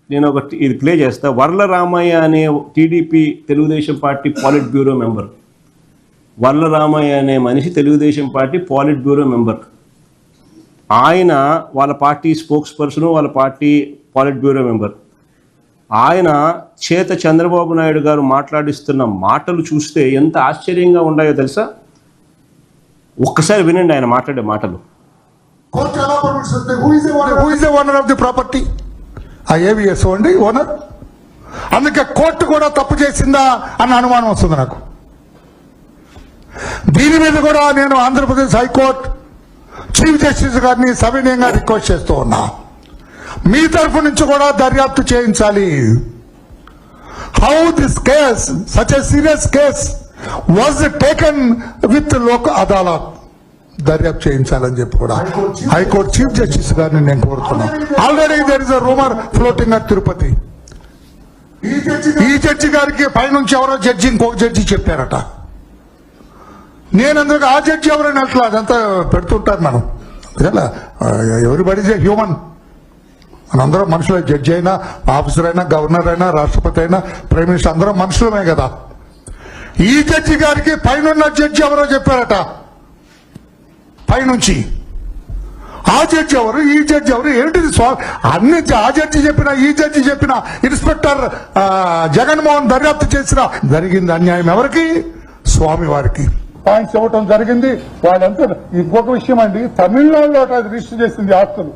నేను ఒకటి ఇది ప్లే చేస్తా. వర్ల రామయ్య అనే TDP Telugu Desam party politburo member, Varla Ramaiah అనే మనిషి Telugu Desam party politburo member. ఆయన వాళ్ళ పార్టీ స్పోక్స్ పర్సన్, వాళ్ళ పార్టీ పాలిట్ బ్యూరో మెంబర్. ఆయన చేత చంద్రబాబు నాయుడు గారు మాట్లాడిస్తున్న మాటలు చూస్తే ఎంత ఆశ్చర్యంగా ఉన్నాయో తెలుసా? ఒక్కసారి వినండి ఆయన మాట్లాడే మాటలు. ఏవిఎస్ అండి ఓనర్, అందుకే కోర్టు కూడా తప్పు చేసిందా అన్న అనుమానం వస్తుంది నాకు. దీని మీద కూడా నేను ఆంధ్రప్రదేశ్ హైకోర్టు చీఫ్ జస్టిస్ గారిని సవినయంగా రిక్వెస్ట్ చేస్తూ ఉన్నా, మీ తరఫు నుంచి కూడా దర్యాప్తు చేయించాలి. How this case, such a serious case was taken with Lok Adalat, దర్యాప్తు చేయించాలని చెప్పి కూడా హైకోర్టు చీఫ్ జస్టిస్ గారిని నేను కోరుతున్నాను. Already there is a rumour floating at Tirupati. ఈ జడ్జి గారికి పైనుంచి ఎవరో జడ్జి ఇంకొక జడ్జి చెప్పారట. నేను అందుకు ఆ జడ్జి ఎవరైనా అట్లా అదంతా పెడుతుంటారు. మనం ఎవరిబడి ఈజ్ ఏ హ్యూమన్, మనందరం మనుషులే. జడ్జి అయినా, ఆఫీసర్ అయినా, గవర్నర్ అయినా, రాష్ట్రపతి అయినా, ప్రైమ్ మినిస్టర్, అందరం మనుషులమే కదా. ఈ జడ్జి గారికి పైన జడ్జి ఎవరో చెప్పారట పైనుంచి. ఆ జడ్జి ఎవరు, ఈ జడ్జి ఎవరు, ఏమిటిది అన్ని ఆ జడ్జి చెప్పిన, ఈ జడ్జి చెప్పిన, ఇన్స్పెక్టర్ జగన్మోహన్ దర్యాప్తు చేసిన జరిగింది అన్యాయం ఎవరికి? స్వామి వారికి పాయింట్స్ ఇవ్వటం జరిగింది. వాళ్ళంతా ఇంకొక విషయం అండి, తమిళనాడులో రిజిస్టర్ చేసింది ఆస్తులు,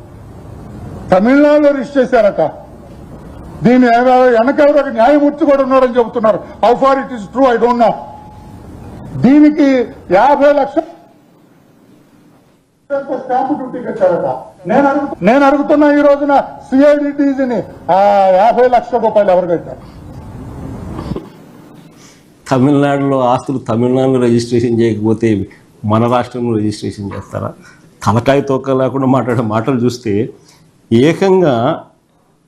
తమిళనాడులో రిజిస్టర్ చేశారట. దీని వెనకెవరో న్యాయమూర్తి కూడా ఉన్నారని చెబుతున్నారు. How far it is true I don't know. దీనికి 50 లక్షలు స్టాంపు డ్యూటీ కట్టారట. నేను అడుగుతున్నా ఈ రోజున సిఐడిటీజీని 50 లక్షల రూపాయలు ఎవరు కట్టారు? తమిళనాడులో ఆస్తులు తమిళనాడులో రిజిస్ట్రేషన్ చేయకపోతే మన రాష్ట్రంలో రిజిస్ట్రేషన్ చేస్తారా? తలకాయ తోక లేకుండా మాట్లాడే మాటలు చూస్తే ఏకంగా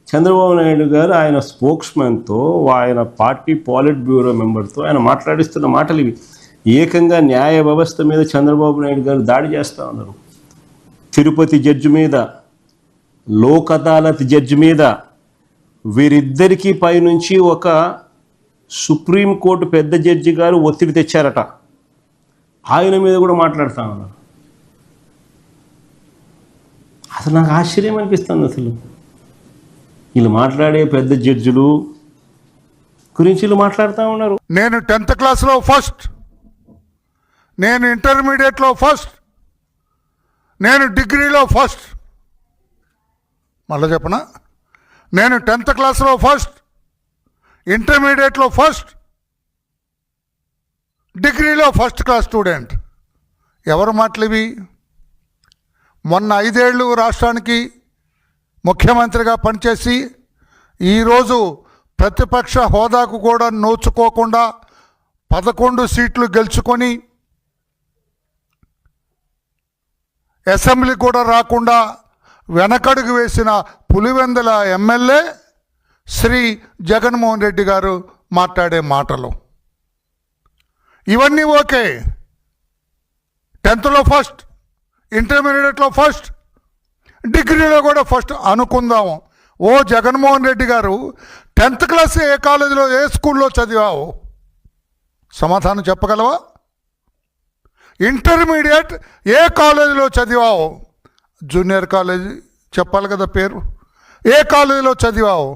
చంద్రబాబు నాయుడు గారు ఆయన స్పోక్స్మెన్తో, ఆయన పార్టీ పాలిట్ బ్యూరో మెంబర్తో ఆయన మాట్లాడిస్తున్న మాటలు ఇవి. ఏకంగా న్యాయ వ్యవస్థ మీద చంద్రబాబు నాయుడు గారు దాడి చేస్తూ ఉన్నారు. తిరుపతి జడ్జి మీద, లోక్ అదాలత్ జడ్జి మీద, వీరిద్దరికీ పైనుంచి ఒక సుప్రీంకోర్టు పెద్ద జడ్జి గారు ఒత్తిడి తెచ్చారట. ఆయన మీద కూడా మాట్లాడుతూ ఉన్నారు. అసలు నాకు ఆశ్చర్యం అనిపిస్తుంది. అసలు వీళ్ళు మాట్లాడే పెద్ద జడ్జిలు గురించి వీళ్ళు మాట్లాడుతూ ఉన్నారు. నేను 10th క్లాస్లో ఫస్ట్, నేను ఇంటర్మీడియట్లో ఫస్ట్, నేను డిగ్రీలో ఫస్ట్. మళ్ళీ చెప్పనా? నేను 10th క్లాస్లో ఫస్ట్, ఇంటర్మీడియట్లో ఫస్ట్, డిగ్రీలో ఫస్ట్ క్లాస్ స్టూడెంట్. ఎవరు మాటలు ఇవి? మొన్న 5 ఏళ్ళు రాష్ట్రానికి ముఖ్యమంత్రిగా పనిచేసి ఈరోజు ప్రతిపక్ష హోదాకు కూడా నోచుకోకుండా 11 సీట్లు గెలుచుకొని అసెంబ్లీ కూడా రాకుండా వెనకడుగు వేసిన పులివెందుల ఎమ్మెల్యే శ్రీ జగన్మోహన్ రెడ్డి గారు మాట్లాడే మాటలు ఇవన్నీ ఓకే. 10thలో ఫస్ట్, ఇంటర్మీడియట్లో ఫస్ట్, డిగ్రీలో కూడా ఫస్ట్ అనుకుందాము. ఓ జగన్మోహన్ రెడ్డి గారు 10th క్లాస్ ఏ కాలేజీలో, ఏ స్కూల్లో చదివావు? సమాధానం చెప్పగలవా? ఇంటర్మీడియట్ ఏ కాలేజీలో చదివావు? జూనియర్ కాలేజీ చెప్పాలి కదా పేరు. ఏ కాలేజీలో చదివావు?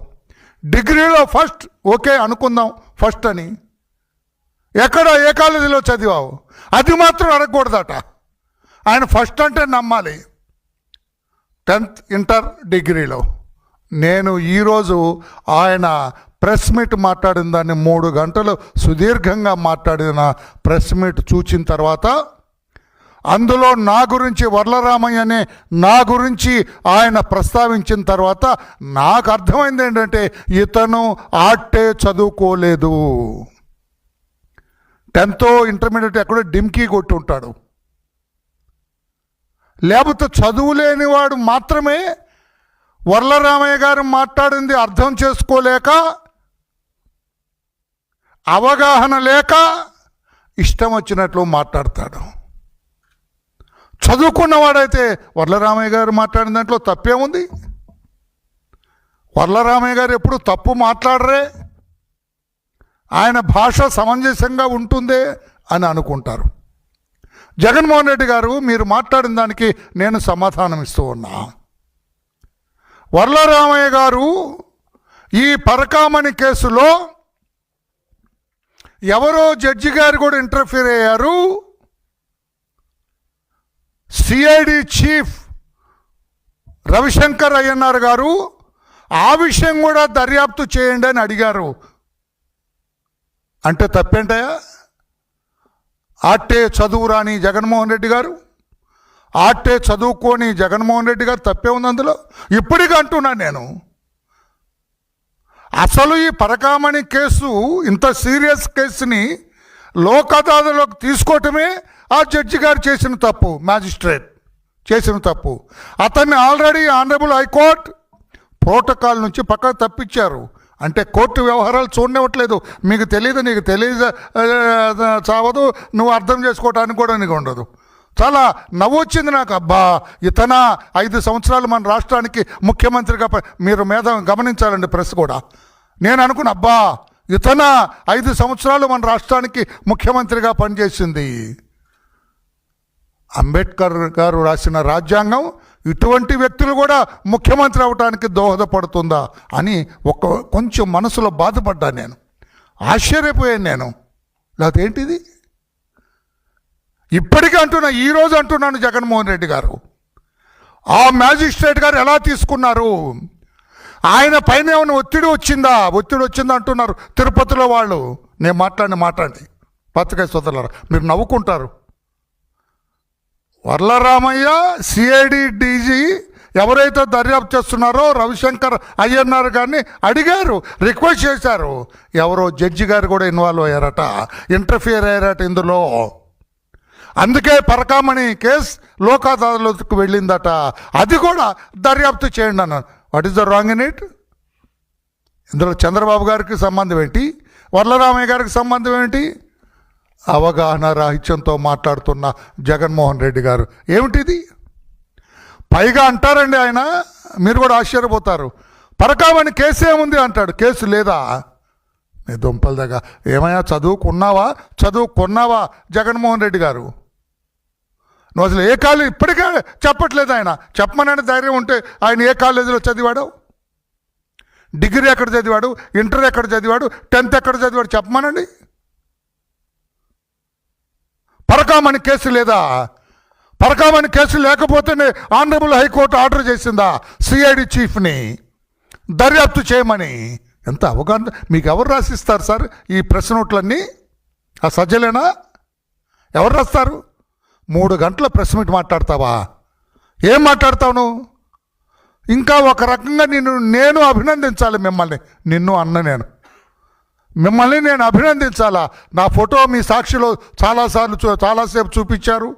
డిగ్రీలో ఫస్ట్, ఓకే అనుకుందాం ఫస్ట్ అని. ఎక్కడ, ఏ కాలేజీలో చదివావు? అది మాత్రం అడగకూడదట. ఆయన ఫస్ట్ అంటే నమ్మాలి. 10th, ఇంటర్, డిగ్రీలో. నేను ఈరోజు ఆయన ప్రెస్ మీట్ మాట్లాడిన దాన్ని 3 గంటలు సుదీర్ఘంగా మాట్లాడిన ప్రెస్ మీట్ చూచిన తర్వాత అందులో నా గురించి, వర్లరామయ్య అనే నా గురించి ఆయన ప్రస్తావించిన తర్వాత నాకు అర్థమైంది ఏంటంటే ఇతను ఆట్టే చదువుకోలేదు. 10th, ఇంటర్మీడియట్ ఎక్కడో డిమ్కీ కొట్టి ఉంటాడు. లేకపోతే చదువు లేనివాడు మాత్రమే వర్లరామయ్య గారు మాట్లాడింది అర్థం చేసుకోలేక, అవగాహన లేక ఇష్టం వచ్చినట్లు మాట్లాడతాడు. చదువుకున్నవాడైతే వర్లరామయ్య గారు మాట్లాడిన దాంట్లో తప్పేముంది? వర్లరామయ్య గారు ఎప్పుడు తప్పు మాట్లాడరే, ఆయన భాష సమంజసంగా ఉంటుందే అని అనుకుంటారు. జగన్మోహన్ రెడ్డి గారు మీరు మాట్లాడిన దానికి నేను సమాధానం ఇస్తూ ఉన్నా. వర్లరామయ్య గారు ఈ పరకామణి కేసులో ఎవరో జడ్జి గారు కూడా ఇంటర్ఫీర్ అయ్యారు. సిఐడి చీఫ్ రవిశంకర్ అయ్యన్నార్ గారు ఆ విషయం కూడా దర్యాప్తు చేయండి అని అడిగారు. అంటే తప్పేంటయా? ఆర్టే చదువురాని జగన్మోహన్ రెడ్డి గారు, ఆర్టే చదువుకోని జగన్మోహన్ రెడ్డి గారు తప్పే ఉంది అందులో? ఇప్పటికీ అంటున్నాను నేను, అసలు ఈ పరకామణి కేసు ఇంత సీరియస్ కేసుని లోక్ అదాలత్లోకి తీసుకోవటమే ఆ జడ్జి గారు చేసిన తప్పు, మ్యాజిస్ట్రేట్ చేసిన తప్పు. అతన్ని ఆల్రెడీ ఆనరబుల్ హైకోర్టు ప్రోటోకాల్ నుంచి పక్కకు తప్పించారు. అంటే కోర్టు వ్యవహారాలు చూడనివ్వట్లేదు. మీకు తెలియదు, నీకు తెలియదు చావదు, నువ్వు అర్థం చేసుకోవటానికి కూడా నీకు ఉండదు. చాలా నవ్వు వచ్చింది నాకు. అబ్బా, ఇతన 5 సంవత్సరాలు మన రాష్ట్రానికి ముఖ్యమంత్రిగా మీరు మీద గమనించాలండి ప్రెస్ కూడా. నేను అనుకున్నా, అబ్బా ఇతన 5 సంవత్సరాలు మన రాష్ట్రానికి ముఖ్యమంత్రిగా పనిచేసింది. అంబేద్కర్ గారు రాసిన రాజ్యాంగం ఇటువంటి వ్యక్తులు కూడా ముఖ్యమంత్రి అవడానికి దోహదపడుతుందా అని కొంచెం మనసులో బాధపడ్డా. నేను ఆశ్చర్యపోయాను. నేను లేకపోతే ఏంటిది ఇప్పటికీ అంటున్నా, ఈరోజు అంటున్నాను, జగన్మోహన్ రెడ్డి గారు ఆ మ్యాజిస్ట్రేట్ గారు ఎలా తీసుకున్నారు? ఆయన పైన ఏమైనా ఒత్తిడి వచ్చిందా అంటున్నారు తిరుపతిలో వాళ్ళు. నేను మాట్లాడి పత్రికా సోదరులారా మీరు నవ్వుకుంటారు. వర్లరామయ్య సిఐడి డీజీ ఎవరైతే దర్యాప్తు చేస్తున్నారో రవిశంకర్ అయ్యన్నార్ గారిని అడిగారు, రిక్వెస్ట్ చేశారు. ఎవరో జడ్జి గారు కూడా ఇన్వాల్వ్ అయ్యారట, ఇంటర్ఫియర్ అయ్యారట ఇందులో. అందుకే పరకామణి కేసు లోక్ అదాలత్కు వెళ్ళిందట. అది కూడా దర్యాప్తు చేయండి అన్నారు. What is the wrong in it? ఇందులో చంద్రబాబు గారికి సంబంధం ఏంటి? వర్లరామయ్య గారికి సంబంధం ఏంటి? అవగాహన రాహిత్యంతో మాట్లాడుతున్న జగన్మోహన్ రెడ్డి గారు ఏమిటిది? పైగా అంటారండి ఆయన, మీరు కూడా ఆశ్చర్యపోతారు, పరకామణి కేసు ఏముంది అంటాడు. కేసు లేదా? నీ దుంపల దగ్గర ఏమయ్యా చదువుకున్నావా జగన్మోహన్ రెడ్డి గారు? నువ్వు అసలు ఏ కాలేజీ ఇప్పటికే చెప్పట్లేదు ఆయన. చెప్పమనే ధైర్యం ఉంటే ఆయన ఏ కాలేజీలో చదివాడు, డిగ్రీ ఎక్కడ చదివాడు, ఇంటర్ ఎక్కడ చదివాడు, 10th ఎక్కడ చదివాడు చెప్పమనండి. పరకామణి కేసు లేదా? పరకామణి కేసు లేకపోతేనే ఆనరబుల్ హైకోర్టు ఆర్డర్ చేసిందా సిఐడి చీఫ్ని దర్యాప్తు చేయమని? ఎంత అవగాహన! మీకు ఎవరు రాసిస్తారు సార్ ఈ ప్రెస్ నోట్లన్నీ? ఆ సజ్జలేనా? ఎవరు రాస్తారు? 3 గంటల ప్రెస్ మీట్ మాట్లాడతావా? ఏం మాట్లాడతావు నువ్వు? ఇంకా ఒక రకంగా నేను అభినందించాలి మిమ్మల్ని నేను అభినందించాలా? నా ఫోటో మీ సాక్షిలో చాలాసేపు చూపించారు.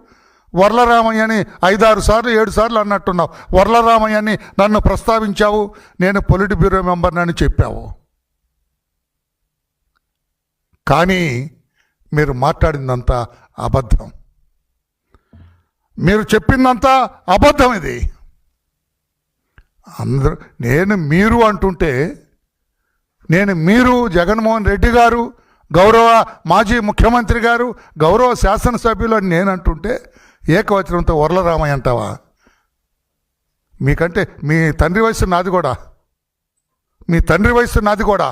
వర్లరామయ్యని 5-6 సార్లు 7 సార్లు అన్నట్టున్నావు. వర్లరామయ్యని నన్ను ప్రస్తావించావు, నేను పొలిట్ బ్యూరో మెంబర్నని చెప్పావు. కానీ మీరు మాట్లాడిందంతా అబద్ధం, మీరు చెప్పిందంతా అబద్ధం. ఇది అందరూ మీరు అంటుంటే, మీరు జగన్మోహన్ రెడ్డి గారు, గౌరవ మాజీ ముఖ్యమంత్రి గారు, గౌరవ శాసనసభ్యులు అని నేను అంటుంటే ఏకవచనంతో వర్లరామయ్య అంటావా? మీకంటే మీ తండ్రి వయసు నాది కూడా